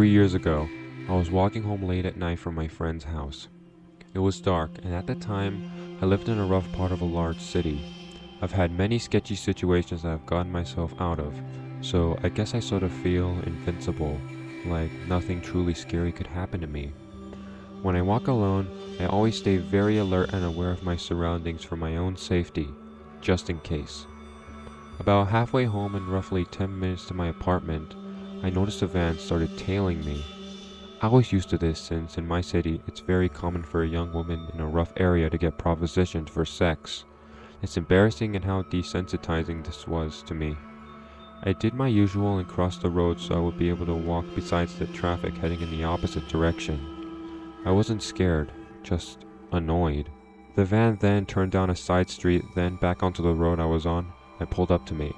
3 years ago, I was walking home late at night from my friend's house. It was dark, and at the time, I lived in a rough part of a large city. I've had many sketchy situations that I've gotten myself out of, so I guess I sort of feel invincible, like nothing truly scary could happen to me. When I walk alone, I always stay very alert and aware of my surroundings for my own safety, just in case. About halfway home and roughly 10 minutes to my apartment, I noticed a van started tailing me. I was used to this since in my city it's very common for a young woman in a rough area to get propositioned for sex. It's embarrassing and how desensitizing this was to me. I did my usual and crossed the road so I would be able to walk besides the traffic heading in the opposite direction. I wasn't scared, just annoyed. The van then turned down a side street, then back onto the road I was on, and pulled up to me.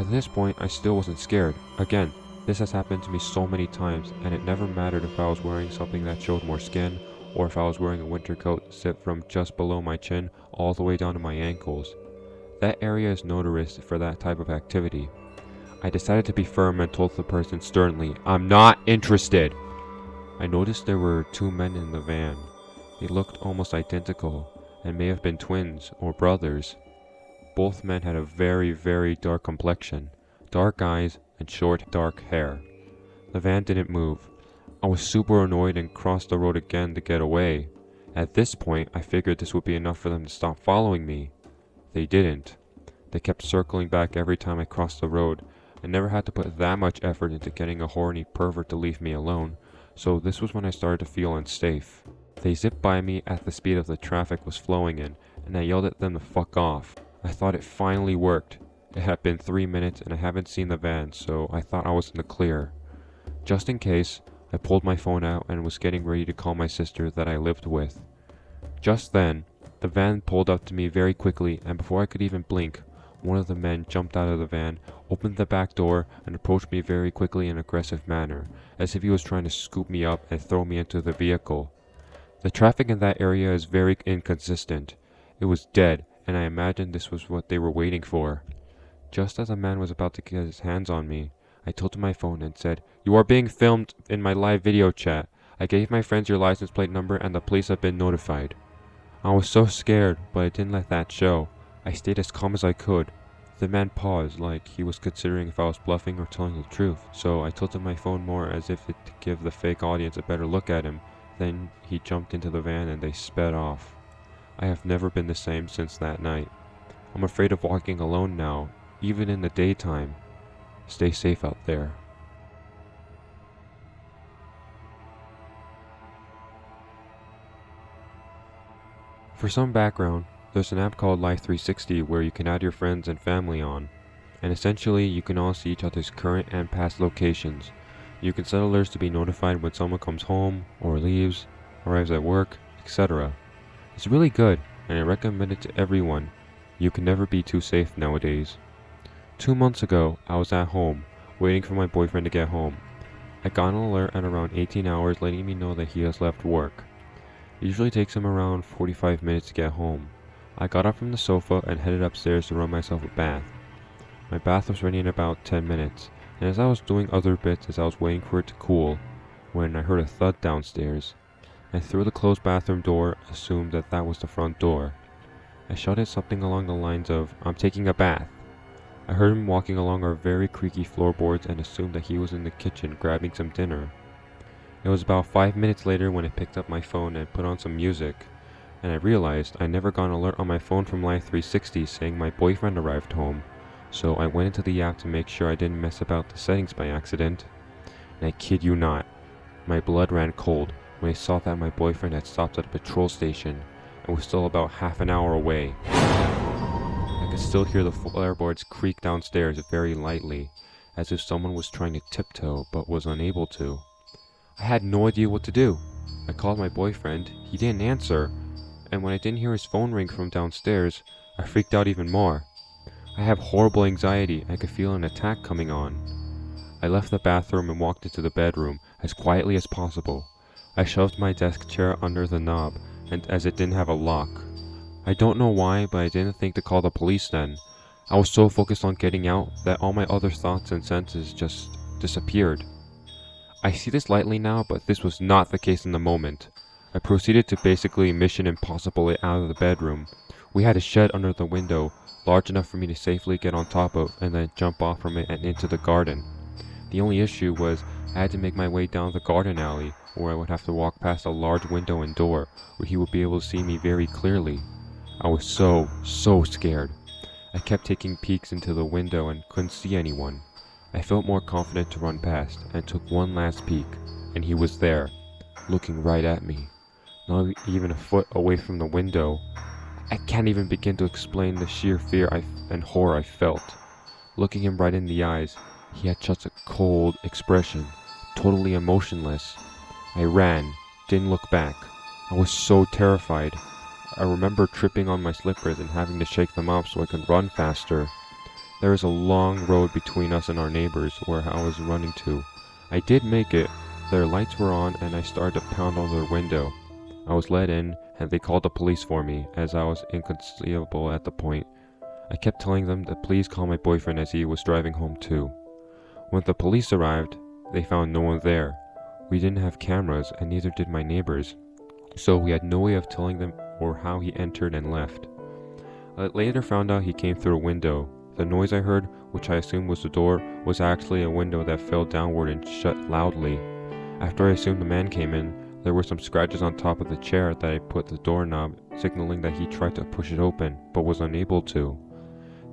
At this point, I still wasn't scared. Again, this has happened to me so many times, and it never mattered if I was wearing something that showed more skin, or if I was wearing a winter coat zipped from just below my chin all the way down to my ankles. That area is notorious for that type of activity. I decided to be firm and told the person sternly, "I'm not interested." I noticed there were two men in the van. They looked almost identical, and may have been twins or brothers. Both men had a very, very dark complexion, dark eyes, and short, dark hair. The van didn't move. I was super annoyed and crossed the road again to get away. At this point, I figured this would be enough for them to stop following me. They didn't. They kept circling back every time I crossed the road. I never had to put that much effort into getting a horny pervert to leave me alone, so this was when I started to feel unsafe. They zipped by me at the speed of the traffic was flowing in, and I yelled at them to fuck off. I thought it finally worked. It had been 3 minutes and I haven't seen the van, so I thought I was in the clear. Just in case, I pulled my phone out and was getting ready to call my sister that I lived with. Just then, the van pulled up to me very quickly, and before I could even blink, one of the men jumped out of the van, opened the back door, and approached me very quickly in an aggressive manner, as if he was trying to scoop me up and throw me into the vehicle. The traffic in that area is very inconsistent. It was dead, and I imagined this was what they were waiting for. Just as the man was about to get his hands on me, I tilted my phone and said, "You are being filmed in my live video chat. I gave my friends your license plate number and the police have been notified." I was so scared, but I didn't let that show. I stayed as calm as I could. The man paused, like he was considering if I was bluffing or telling the truth, so I tilted my phone more as if to give the fake audience a better look at him. Then he jumped into the van and they sped off. I have never been the same since that night. I'm afraid of walking alone now, even in the daytime. Stay safe out there. For some background, there's an app called Life360 where you can add your friends and family on, and essentially you can all see each other's current and past locations. You can set alerts to be notified when someone comes home, or leaves, arrives at work, etc. It's really good, and I recommend it to everyone. You can never be too safe nowadays. 2 months ago, I was at home, waiting for my boyfriend to get home. I got an alert at around 18 hours letting me know that he has left work. It usually takes him around 45 minutes to get home. I got up from the sofa and headed upstairs to run myself a bath. My bath was ready in about 10 minutes, and as I was doing other bits as I was waiting for it to cool, when I heard a thud downstairs. I threw the closed bathroom door, assumed that that was the front door. I shouted something along the lines of, "I'm taking a bath." I heard him walking along our very creaky floorboards and assumed that he was in the kitchen grabbing some dinner. It was about 5 minutes later when I picked up my phone and put on some music, and I realized I never got an alert on my phone from Life360 saying my boyfriend arrived home, so I went into the app to make sure I didn't mess about the settings by accident. And I kid you not, my blood ran cold when I saw that my boyfriend had stopped at a patrol station and was still about half an hour away. I could still hear the floorboards creak downstairs very lightly, as if someone was trying to tiptoe but was unable to. I had no idea what to do. I called my boyfriend, he didn't answer, and when I didn't hear his phone ring from downstairs, I freaked out even more. I have horrible anxiety, I could feel an attack coming on. I left the bathroom and walked into the bedroom as quietly as possible. I shoved my desk chair under the knob, and as it didn't have a lock. I don't know why, but I didn't think to call the police then. I was so focused on getting out that all my other thoughts and senses just disappeared. I see this lightly now, but this was not the case in the moment. I proceeded to basically Mission Impossible it out of the bedroom. We had a shed under the window, large enough for me to safely get on top of and then jump off from it and into the garden. The only issue was I had to make my way down the garden alley, or I would have to walk past a large window and door where he would be able to see me very clearly. I was so scared. I kept taking peeks into the window and couldn't see anyone. I felt more confident to run past and took one last peek, and he was there, looking right at me, not even a foot away from the window. I can't even begin to explain the sheer fear and horror I felt. Looking him right in the eyes, he had such a cold expression, totally emotionless. I ran, didn't look back. I was so terrified. I remember tripping on my slippers and having to shake them off so I could run faster. There is a long road between us and our neighbors where I was running to. I did make it. Their lights were on and I started to pound on their window. I was let in and they called the police for me as I was inconceivable at the point. I kept telling them to please call my boyfriend as he was driving home too. When the police arrived, they found no one there. We didn't have cameras and neither did my neighbors, so we had no way of telling them or how he entered and left. I later found out he came through a window. The noise I heard, which I assumed was the door, was actually a window that fell downward and shut loudly. After I assumed the man came in, there were some scratches on top of the chair that I put the doorknob, signaling that he tried to push it open, but was unable to.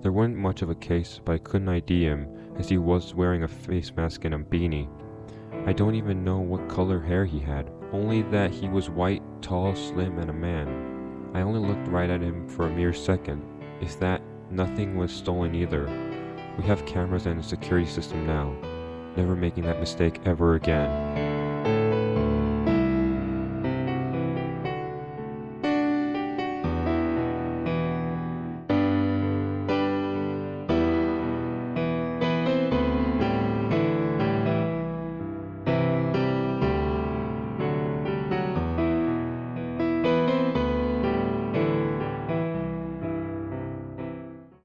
There wasn't much of a case, but I couldn't ID him, as he was wearing a face mask and a beanie. I don't even know what color hair he had, only that he was white, tall, slim, and a man. I only looked right at him for a mere second. If that, nothing was stolen either. We have cameras and a security system now. Never making that mistake ever again.